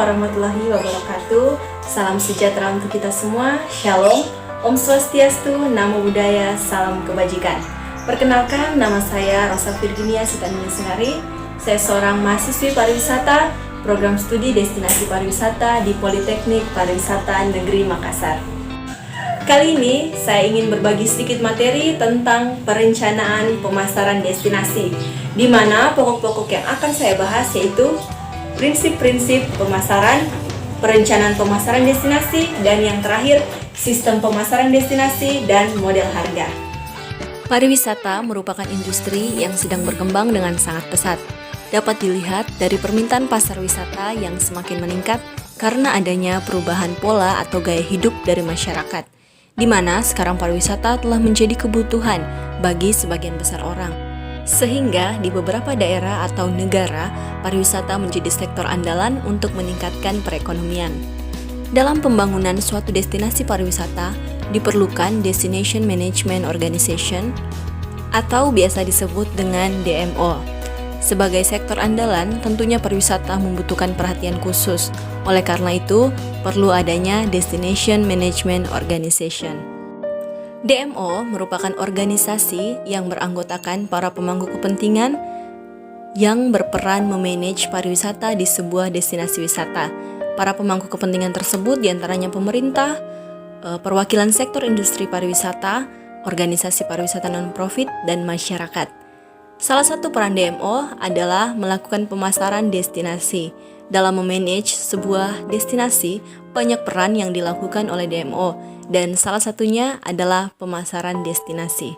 warahmatullahi wabarakatuh. Salam sejahtera untuk kita semua. Shalom, Om Swastiastu, Namo Buddhaya, salam kebajikan. Perkenalkan, nama saya Rosa Virginia Sitani Senari. Saya seorang mahasiswi pariwisata, program studi destinasi pariwisata di Politeknik Pariwisata Negeri Makassar. Kali ini saya ingin berbagi sedikit materi tentang perencanaan pemasaran destinasi, di mana pokok-pokok yang akan saya bahas yaitu prinsip-prinsip pemasaran, perencanaan pemasaran destinasi, dan yang terakhir, sistem pemasaran destinasi dan model harga. Pariwisata merupakan industri yang sedang berkembang dengan sangat pesat. Dapat dilihat dari permintaan pasar wisata yang semakin meningkat karena adanya perubahan pola atau gaya hidup dari masyarakat, di mana sekarang pariwisata telah menjadi kebutuhan bagi sebagian besar orang. Sehingga di beberapa daerah atau negara, pariwisata menjadi sektor andalan untuk meningkatkan perekonomian. Dalam pembangunan suatu destinasi pariwisata, diperlukan Destination Management Organization atau biasa disebut dengan DMO. Sebagai sektor andalan, tentunya pariwisata membutuhkan perhatian khusus. Oleh karena itu, perlu adanya Destination Management Organization. DMO merupakan organisasi yang beranggotakan para pemangku kepentingan yang berperan memanage pariwisata di sebuah destinasi wisata. Para pemangku kepentingan tersebut diantaranya pemerintah, perwakilan sektor industri pariwisata, organisasi pariwisata non-profit, dan masyarakat. Salah satu peran DMO adalah melakukan pemasaran destinasi. Dalam memanage sebuah destinasi, banyak peran yang dilakukan oleh DMO, dan salah satunya adalah pemasaran destinasi.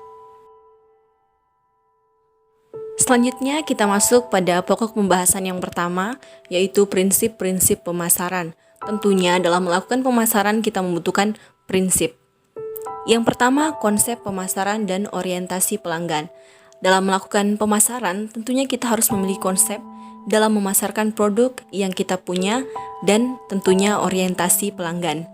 Selanjutnya kita masuk pada pokok pembahasan yang pertama, yaitu prinsip-prinsip pemasaran. Tentunya dalam melakukan pemasaran kita membutuhkan prinsip. Yang pertama, konsep pemasaran dan orientasi pelanggan. Dalam melakukan pemasaran, tentunya kita harus memiliki konsep dalam memasarkan produk yang kita punya dan tentunya orientasi pelanggan.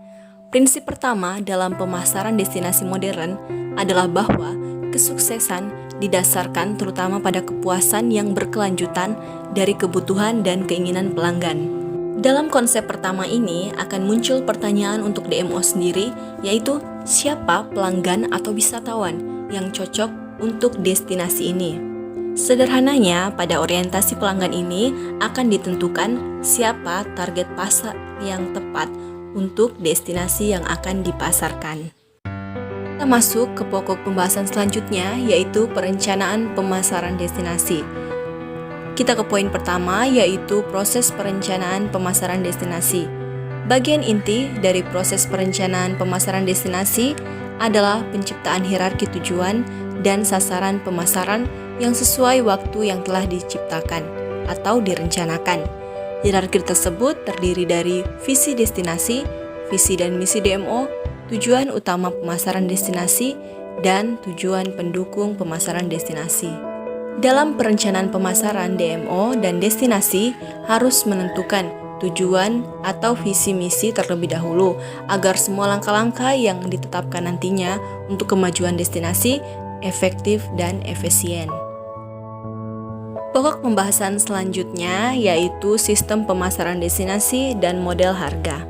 Prinsip pertama dalam pemasaran destinasi modern adalah bahwa kesuksesan didasarkan terutama pada kepuasan yang berkelanjutan dari kebutuhan dan keinginan pelanggan. Dalam konsep pertama ini akan muncul pertanyaan untuk DMO sendiri, yaitu siapa pelanggan atau wisatawan yang cocok untuk destinasi ini. Sederhananya, pada orientasi pelanggan ini akan ditentukan siapa target pasar yang tepat untuk destinasi yang akan dipasarkan. Kita masuk ke pokok pembahasan selanjutnya, yaitu perencanaan pemasaran destinasi. Kita ke poin pertama, yaitu proses perencanaan pemasaran destinasi. Bagian inti dari proses perencanaan pemasaran destinasi adalah penciptaan hierarki tujuan dan sasaran pemasaran yang sesuai waktu yang telah diciptakan atau direncanakan. Hierarki tersebut terdiri dari visi destinasi, visi dan misi DMO, tujuan utama pemasaran destinasi, dan tujuan pendukung pemasaran destinasi. Dalam perencanaan pemasaran DMO dan destinasi harus menentukan tujuan atau visi misi terlebih dahulu agar semua langkah-langkah yang ditetapkan nantinya untuk kemajuan destinasi efektif dan efisien. Pokok pembahasan selanjutnya yaitu sistem pemasaran destinasi dan model harga.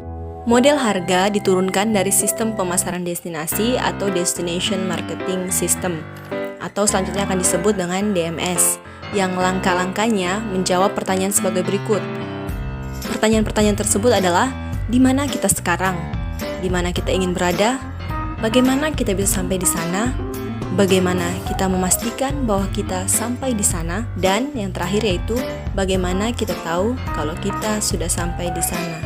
Model harga diturunkan dari sistem pemasaran destinasi atau Destination Marketing System, atau selanjutnya akan disebut dengan DMS, yang langkah-langkahnya menjawab pertanyaan sebagai berikut. Pertanyaan-pertanyaan tersebut adalah, di mana kita sekarang? Di mana kita ingin berada? Bagaimana kita bisa sampai di sana? Bagaimana kita memastikan bahwa kita sampai di sana? Dan yang terakhir yaitu, bagaimana kita tahu kalau kita sudah sampai di sana?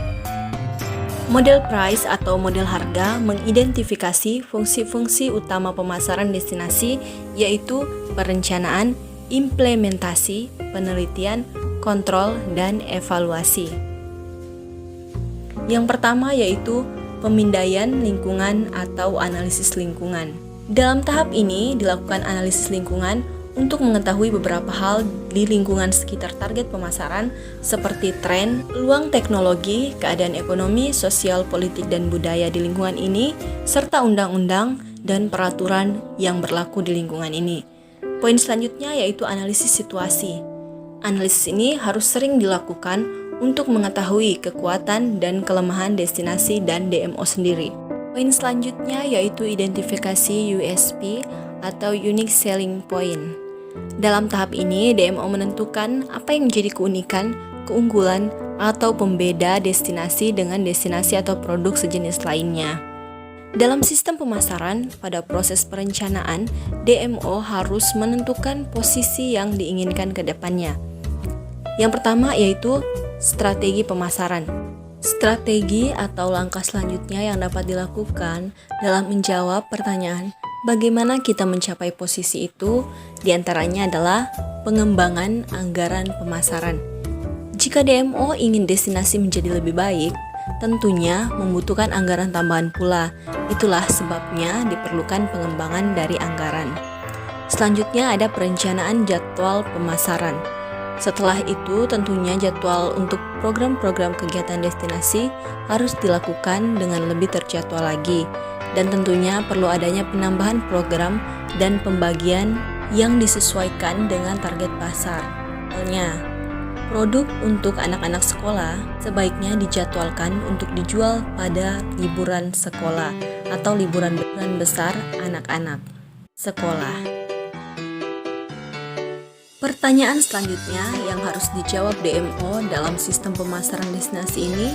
Model price atau model harga mengidentifikasi fungsi-fungsi utama pemasaran destinasi, yaitu perencanaan, implementasi, penelitian, kontrol, dan evaluasi. Yang pertama yaitu pemindaian lingkungan atau analisis lingkungan. Dalam tahap ini dilakukan analisis lingkungan untuk mengetahui beberapa hal di lingkungan sekitar target pemasaran seperti tren, peluang teknologi, keadaan ekonomi, sosial, politik, dan budaya di lingkungan ini, serta undang-undang dan peraturan yang berlaku di lingkungan ini. Poin selanjutnya yaitu analisis situasi. Analisis ini harus sering dilakukan untuk mengetahui kekuatan dan kelemahan destinasi dan DMO sendiri. Poin selanjutnya yaitu identifikasi USP atau Unique Selling Point. Dalam tahap ini, DMO menentukan apa yang menjadi keunikan, keunggulan, atau pembeda destinasi dengan destinasi atau produk sejenis lainnya. Dalam sistem pemasaran, pada proses perencanaan, DMO harus menentukan posisi yang diinginkan ke depannya. Yang pertama yaitu strategi pemasaran. Strategi atau langkah selanjutnya yang dapat dilakukan dalam menjawab pertanyaan bagaimana kita mencapai posisi itu, diantaranya adalah pengembangan anggaran pemasaran. Jika DMO ingin destinasi menjadi lebih baik, tentunya membutuhkan anggaran tambahan pula. Itulah sebabnya diperlukan pengembangan dari anggaran. Selanjutnya ada perencanaan jadwal pemasaran. Setelah itu, tentunya jadwal untuk program-program kegiatan destinasi harus dilakukan dengan lebih terjadwal lagi. Dan tentunya perlu adanya penambahan program dan pembagian yang disesuaikan dengan target pasar. Misalnya, produk untuk anak-anak sekolah sebaiknya dijadwalkan untuk dijual pada liburan sekolah atau liburan besar anak-anak sekolah. Pertanyaan selanjutnya yang harus dijawab DMO dalam sistem pemasaran destinasi ini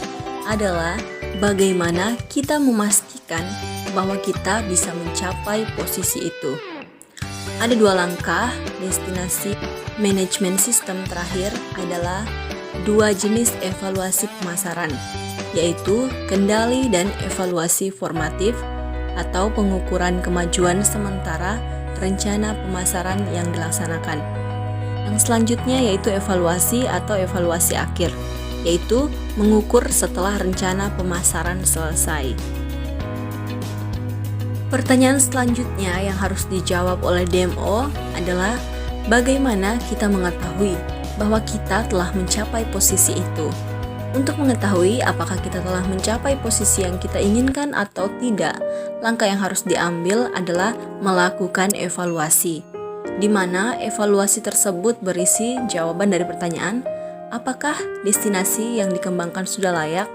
adalah bagaimana kita memastikan bahwa kita bisa mencapai posisi itu. Ada dua langkah destinasi manajemen sistem. Terakhir adalah dua jenis evaluasi pemasaran, yaitu kendali dan evaluasi formatif atau pengukuran kemajuan sementara rencana pemasaran yang dilaksanakan. Yang selanjutnya yaitu evaluasi atau evaluasi akhir, yaitu mengukur setelah rencana pemasaran selesai. Pertanyaan selanjutnya yang harus dijawab oleh DMO adalah bagaimana kita mengetahui bahwa kita telah mencapai posisi itu. Untuk mengetahui apakah kita telah mencapai posisi yang kita inginkan atau tidak, langkah yang harus diambil adalah melakukan evaluasi, di mana evaluasi tersebut berisi jawaban dari pertanyaan, apakah destinasi yang dikembangkan sudah layak?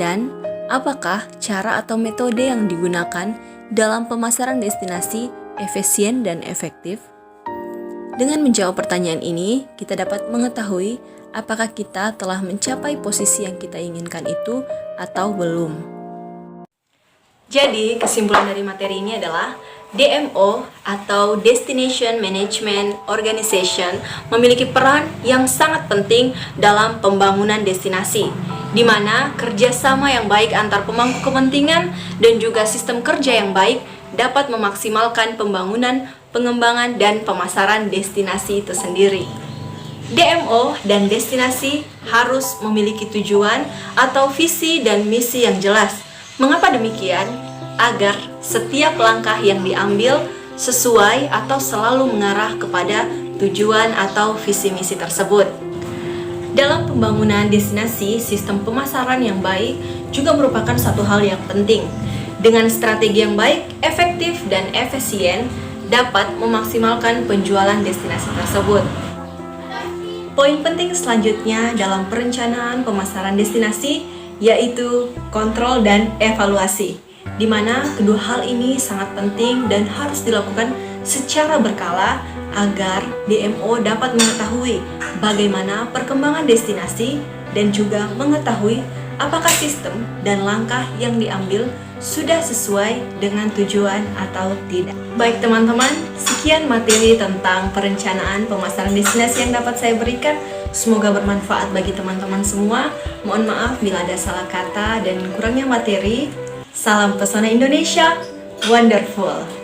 Dan apakah cara atau metode yang digunakan dalam pemasaran destinasi efisien dan efektif? Dengan menjawab pertanyaan ini, kita dapat mengetahui apakah kita telah mencapai posisi yang kita inginkan itu atau belum. Jadi, kesimpulan dari materi ini adalah DMO atau Destination Management Organization memiliki peran yang sangat penting dalam pembangunan destinasi, di mana kerjasama yang baik antar pemangku kepentingan dan juga sistem kerja yang baik dapat memaksimalkan pembangunan, pengembangan, dan pemasaran destinasi itu sendiri. DMO dan destinasi harus memiliki tujuan atau visi dan misi yang jelas. Mengapa demikian? Agar setiap langkah yang diambil sesuai atau selalu mengarah kepada tujuan atau visi misi tersebut. Dalam pembangunan destinasi, sistem pemasaran yang baik juga merupakan satu hal yang penting. Dengan strategi yang baik, efektif, dan efisien dapat memaksimalkan penjualan destinasi tersebut. Poin penting selanjutnya dalam perencanaan pemasaran destinasi yaitu kontrol dan evaluasi, di mana kedua hal ini sangat penting dan harus dilakukan secara berkala agar DMO dapat mengetahui bagaimana perkembangan destinasi dan juga mengetahui apakah sistem dan langkah yang diambil sudah sesuai dengan tujuan atau tidak. Baik teman-teman, sekian materi tentang perencanaan pemasaran destinasi yang dapat saya berikan. Semoga bermanfaat bagi teman-teman semua. Mohon maaf bila ada salah kata dan kurangnya materi. Salam pesona Indonesia, wonderful!